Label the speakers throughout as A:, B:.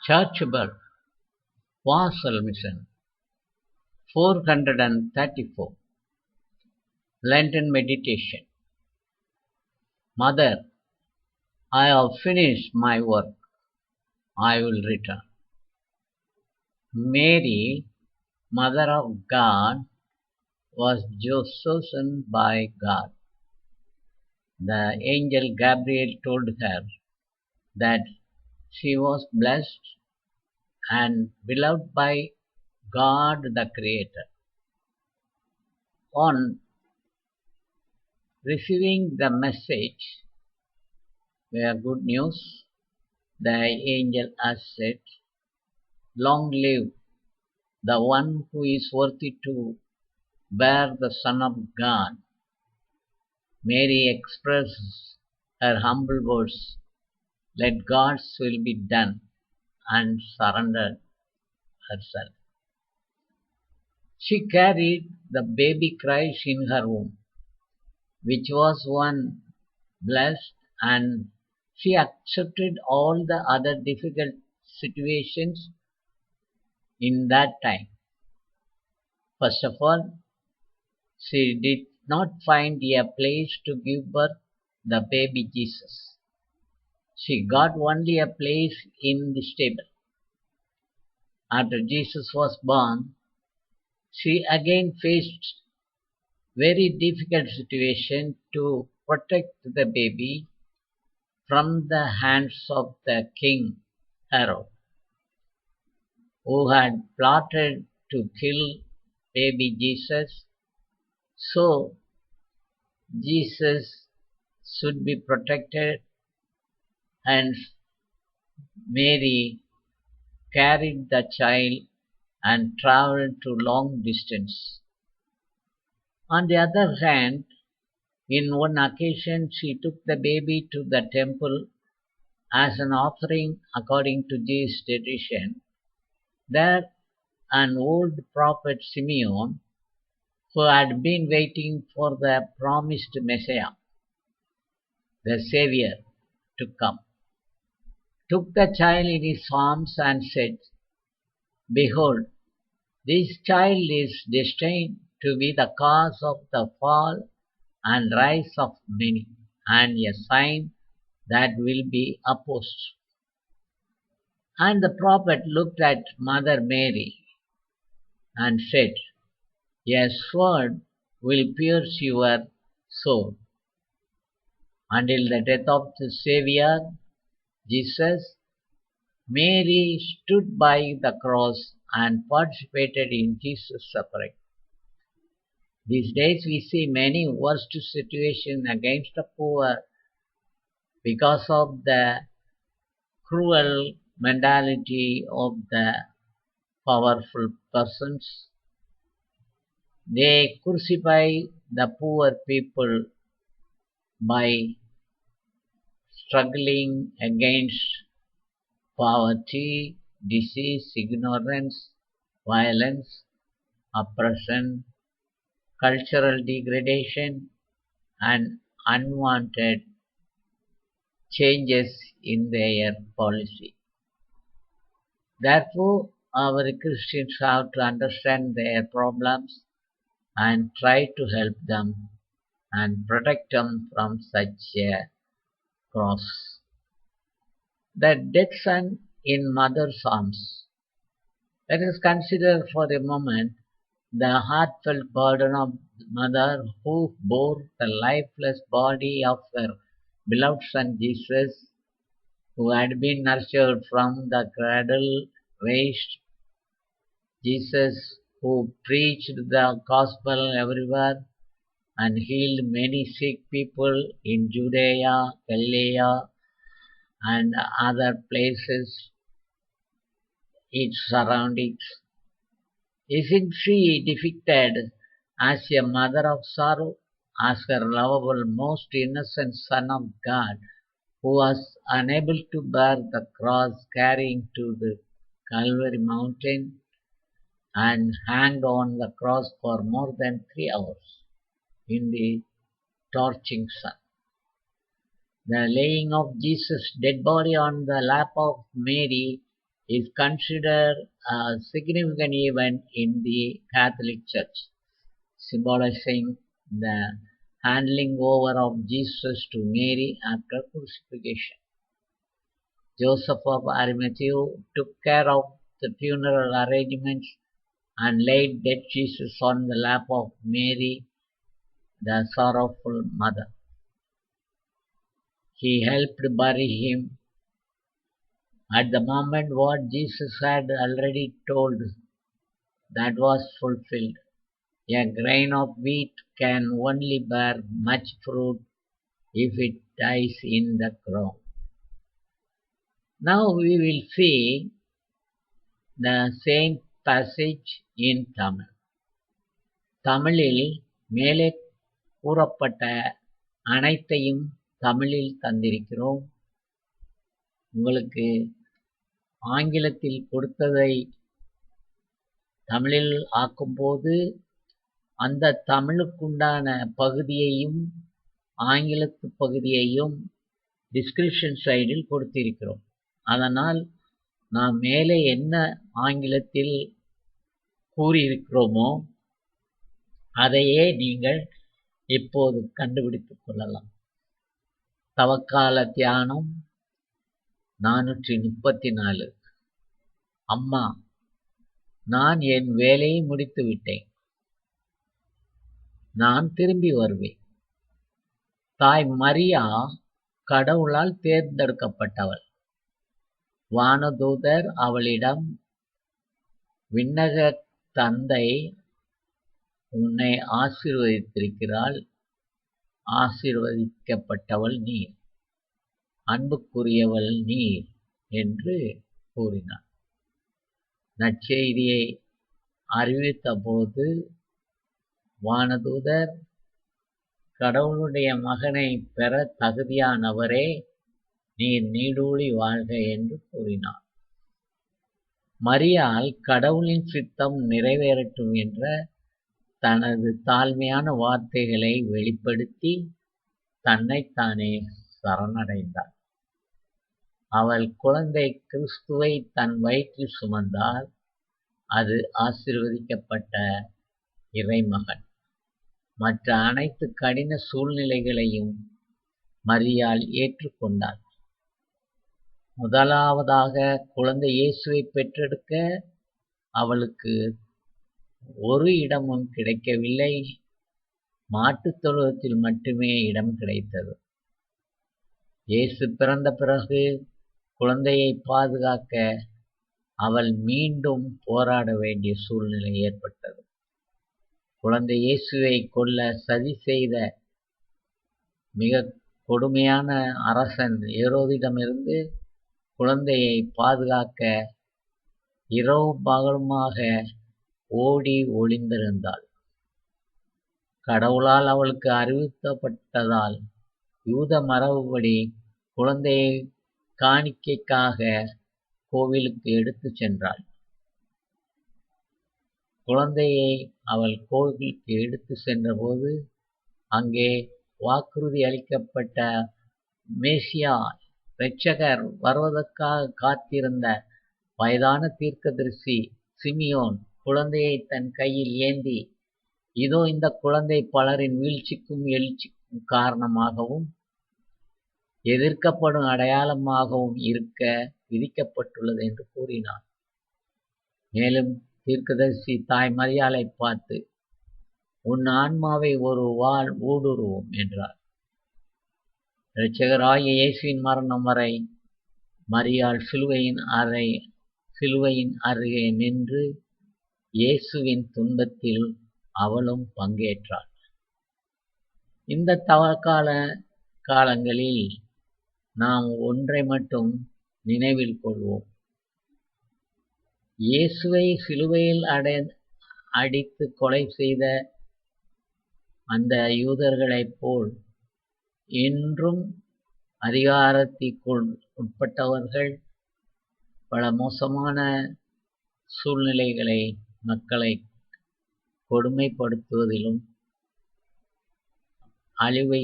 A: Churchburg, Vassal Mission, 434. Lenten Meditation. Mother, I have finished my work. I will return. Mary, Mother of God, was chosen by God. The angel Gabriel told her that she was blessed and beloved by God the Creator. On receiving the message, were good news, the angel has said, "Long live the one who is worthy to bear the Son of God." Mary expresses her humble words, "Let God's will be done," and surrendered herself. She carried the baby Christ in her womb, which was one blessed, and she accepted all the other difficult situations in that time. First of all, she did not find a place to give birth the baby Jesus. She got only a place in the stable. After Jesus was born, she again faced very difficult situation to protect the baby from the hands of the king Herod, who had plotted to kill baby Jesus. So Jesus should be protected, and Mary carried the child and traveled to long distance. On the other hand, in one occasion she took the baby to the temple as an offering according to Jewish tradition. There an old prophet Simeon, who had been waiting for the promised Messiah, the Savior, to come, took the child in his arms and said, "Behold, this child is destined to be the cause of the fall and rise of many, and a sign that will be opposed." And the prophet looked at Mother Mary and said, "A sword will pierce your soul." Until the death of the Savior, Jesus, Mary stood by the cross and participated in Jesus' suffering. These days we see many worst situations against the poor because of the cruel mentality of the powerful persons. They crucify the poor people by struggling against poverty, disease, ignorance, violence, oppression, cultural degradation, and unwanted changes in their policy. Therefore, our Christians have to understand their problems and try to help them and protect them from such a cross. The dead son in mother's arms. Let us consider for a moment the heartfelt burden of the mother who bore the lifeless body of her beloved son Jesus, who had been nurtured from the cradle, raised Jesus, who preached the gospel everywhere and healed many sick people in Judea, Galilee, and other places, its surroundings. Isn't she depicted as a mother of sorrow, as her lovable, most innocent Son of God, who was unable to bear the cross carrying to the Calvary mountain and hanged on the cross for more than 3 hours in the torching sun? The laying of Jesus' dead body on the lap of Mary is considered a significant event in the Catholic Church, symbolizing the handing over of Jesus to Mary after crucifixion. Joseph of Arimathea took care of the funeral arrangements and laid dead Jesus on the lap of Mary, the sorrowful mother. He helped bury him. At the moment, what Jesus had already told, that was fulfilled. A grain of wheat can only bear much fruit if it dies in the ground. Now we will see the same passage in Tamil. தமிழில் மேலே கூறப்பட்ட அனைத்தையும் தமிழில் தந்திருக்கிறோம். உங்களுக்கு ஆங்கிலத்தில் கொடுத்ததை தமிழில் ஆக்கும்போது அந்த தமிழுக்குண்டான பகுதியையும் ஆங்கிலத்து பகுதியையும் டிஸ்கிரிப்ஷன் சைடில் கொடுத்திருக்கிறோம். அதனால் நாம் மேலே என்ன ஆங்கிலத்தில் கூறியிருக்கிறோமோ அதையே நீங்கள் இப்போது கண்டுபிடித்துக் கொள்ளலாம். தவக்கால தியானம் 434. அம்மா, நான் என் வேலையை முடித்து விட்டேன். நான் திரும்பி வருவேன். தாய் மரியா கடவுளால் தேர்ந்தெடுக்கப்பட்டவள். வானதூதர் அவளிடம், விண்ணக தந்தை உன்னை ஆசீர்வதித்திருக்கிறாள், ஆசீர்வதிக்கப்பட்டவள் நீர், அன்புக்குரியவள் நீர் என்று கூறினார். நற்செய்தியை அறிவித்தபோது வானதூதர், கடவுளுடைய மகனை பெற தகுதியானவரே, நீர் நீடூழி வாழ்க என்று கூறினார். மரியாள் கடவுளின் சித்தம் நிறைவேறட்டும் என்ற தனது தாழ்மையான வார்த்தைகளை வெளிப்படுத்தி தன்னைத்தானே சரணடைந்தார். அவள் குழந்தை கிறிஸ்துவை தன் வயிற்றில் சுமந்தால் அது ஆசீர்வதிக்கப்பட்ட இறைமகன். மற்ற அனைத்து கடின சூழ்நிலைகளையும் மரியாள் ஏற்றுக்கொண்டாள். முதலாவதாக குழந்தை இயேசுவை பெற்றெடுக்க அவளுக்கு ஒரு இடமும் கிடைக்கவில்லை. மாட்டுத் தொழுவத்தில் மட்டுமே இடம் கிடைத்தது. இயேசு பிறந்த பிறகு குழந்தையை பாதுகாக்க அவள் மீண்டும் போராட வேண்டிய சூழ்நிலை ஏற்பட்டது. குழந்தை இயேசுவை கொல்ல சதி செய்த மிக கொடுமையான அரசன் ஏரோதிடமிருந்து குழந்தையை பாதுகாக்க இரவு பகலுமாக ஓடி ஒளிந்திருந்தாள். கடவுளால் அவளுக்கு அறிவிக்கப்பட்டதால் யூத மரபுப்படி குழந்தையை காணிக்கைக்காக கோவிலுக்கு எடுத்துச் சென்றாள். குழந்தையை அவள் கோவிலுக்கு எடுத்து சென்றபோது அங்கே வாக்குறுதி அளிக்கப்பட்ட மேசியா இரட்சகர் வருவதற்காக காத்திருந்த வயதான தீர்க்கதரிசி சிமியோன் குழந்தையை தன் கையில் ஏந்தி, இதோ இந்த குழந்தை பலரின் வீழ்ச்சிக்கும் எழுச்சிக்கும் காரணமாகவும் எதிர்க்கப்படும் அடையாளமாகவும் இருக்க விதிக்கப்பட்டுள்ளது என்று கூறினார். மேலும் தீர்க்கதரிசி தாய் மரியாளை பார்த்து, உன் ஆன்மாவை ஒரு வாள் ஊடுருவும் என்றார். இரட்சகராகிய இயேசுவின் மரணம் வரை மரியாள் சிலுவையின் அருகே நின்று இயேசுவின் துன்பத்தில் அவளும் பங்கேற்றாள். இந்த தவக்கால காலங்களில் நாம் ஒன்றை மட்டும் நினைவில் கொள்வோம். இயேசுவை சிலுவையில் அடித்து கொலை செய்த அந்த யூதர்களைப் போல் இன்றும் அதிகாரத்திற்குள் உட்பட்டவர்கள் பல மோசமான சூழ்நிலைகளை மக்களை கொடுமைப்படுத்துவதிலும் அழிவை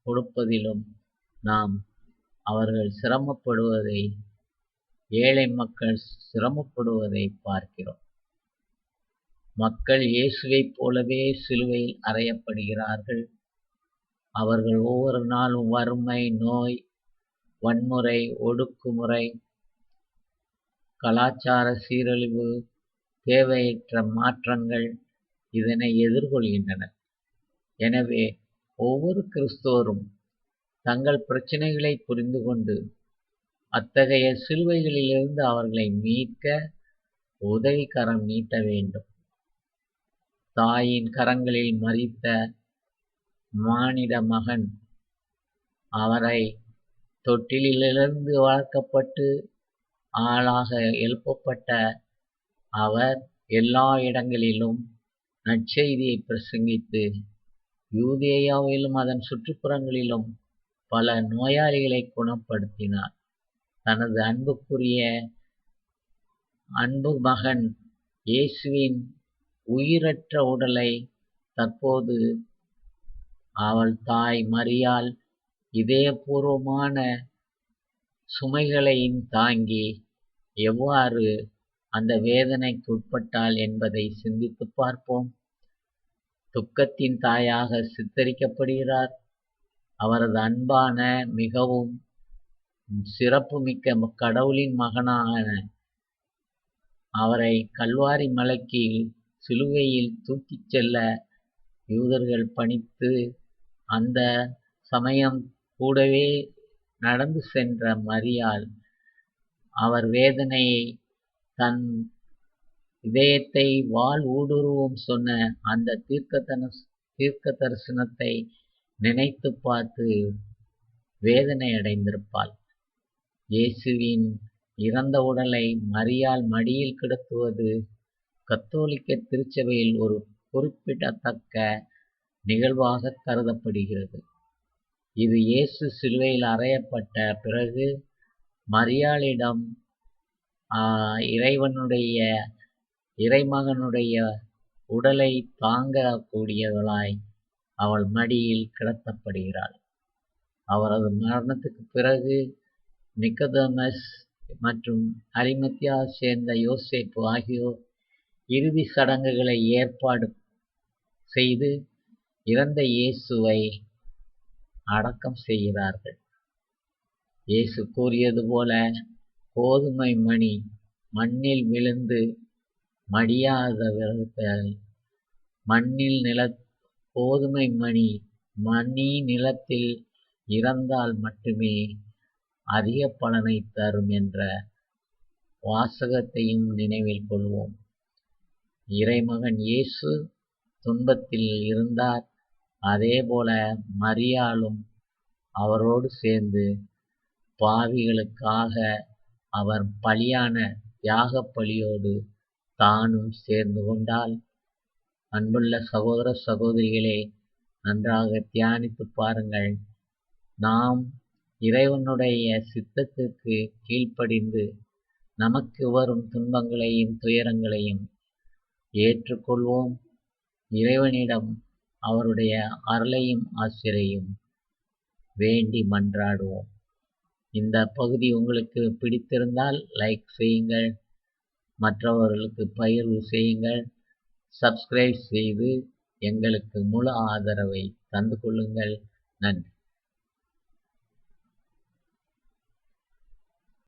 A: கொடுப்பதிலும் நாம் அவர்கள் சிரமப்படுவதை ஏழை மக்கள் சிரமப்படுவதை பார்க்கிறோம். மக்கள் இயேசுவைப் போலவே சிலுவையில் அறையப்படுகிறார்கள். அவர்கள் ஒவ்வொரு நாளும் வறுமை, நோய், வன்முறை, ஒடுக்குமுறை, கலாச்சார சீரழிவு, தேவையற்ற மாற்றங்கள் இதனை எதிர்கொள்கின்றனர். எனவே ஒவ்வொரு கிறிஸ்தவரும் தங்கள் பிரச்சனைகளை புரிந்து கொண்டு அத்தகைய சிலுவைகளிலிருந்து அவர்களை மீட்க உதவிக்கரம் நீட்ட வேண்டும். தாயின் கரங்களில் மரித்த மானிட மகன், அவரை தொட்டிலிலிருந்து வளர்க்கப்பட்டு ஆளாக எழுப்பப்பட்ட அவர் எல்லா இடங்களிலும் நற்செய்தியை பிரசங்கித்து யூதேயாவிலும் அதன் சுற்றுப்புறங்களிலும் பல நோயாளிகளை குணப்படுத்தினார். தனது அன்பு மகன் இயேசுவின் உயிரற்ற உடலை தற்போது அவள் தாய் மரியாள் இதயபூர்வமான சுமைகளையும் தாங்கி எவ்வாறு அந்த வேதனைக்கு உட்பட்டாள் என்பதை சிந்தித்து பார்ப்போம். துக்கத்தின் தாயாக சித்தரிக்கப்படுகிறார். அவரது அன்பான, மிகவும் சிறப்புமிக்க கடவுளின் மகனான அவரை கல்வாரி மலைக்கு சிலுவையில் தூக்கிச் செல்ல யூதர்கள் பணித்து, அந்த சமயம் கூடவே நடந்து சென்ற மரியாள் அவர் வேதனையை, தன் இதயத்தை வாள் ஊடுருவும் சொன்ன அந்த தீர்க்க தரிசனத்தை நினைத்து பார்த்து வேதனை அடைந்திருப்பாள். இயேசுவின் இறந்த உடலை மரியாள் மடியில் கிடத்துவது கத்தோலிக்க திருச்சபையில் ஒரு குறிப்பிடத்தக்க நிகழ்வாக கருதப்படுகிறது. இது இயேசு சிலுவையில் அறையப்பட்ட பிறகு மரியாளிடம் இறைமகனுடைய உடலை தாங்கக்கூடியவளாய் அவள் மடியில் கிடத்தப்படுகிறாள். அவரது மரணத்துக்கு பிறகு நிக்கோதேமஸ் மற்றும் அரிமத்தியா சேர்ந்த யோசேப்பு ஆகியோர் இறுதி சடங்குகளை ஏற்பாடு செய்து இறந்த இயேசுவை அடக்கம் செய்கிறார்கள். இயேசு கூறியது போல கோதுமை மணி மண்ணில் விழுந்து மடியாதவர்கள் கோதுமை மணி நிலத்தில் இறந்தால் மட்டுமே அதிக பலனை தரும் என்ற வாசகத்தையும் நினைவில் கொள்வோம். இறைமகன் இயேசு துன்பத்தில் இருந்தார். அதேபோல மரியாளும் அவரோடு சேர்ந்து பாவிகளுக்காக அவர் பலியான தியாக பலியோடு தானும் சேர்ந்து கொண்டாள். அன்புள்ள சகோதர சகோதரிகளே, நன்றாக தியானித்து பாருங்கள். நாம் இறைவனுடைய சித்தத்திற்கு கீழ்ப்படிந்து நமக்கு வரும் துன்பங்களையும் துயரங்களையும் ஏற்றுக்கொள்வோம். இறைவனிடம் அவருடைய அருளையும் ஆசிரையும் வேண்டி மன்றாடுவோம். இந்த பகுதி உங்களுக்கு பிடித்திருந்தால் லைக் செய்யுங்கள், மற்றவர்களுக்கு பகிர்வு செய்யுங்கள், சப்ஸ்கிரைப் செய்து எங்களுக்கு முழு ஆதரவை தந்து கொள்ளுங்கள். நன்றி.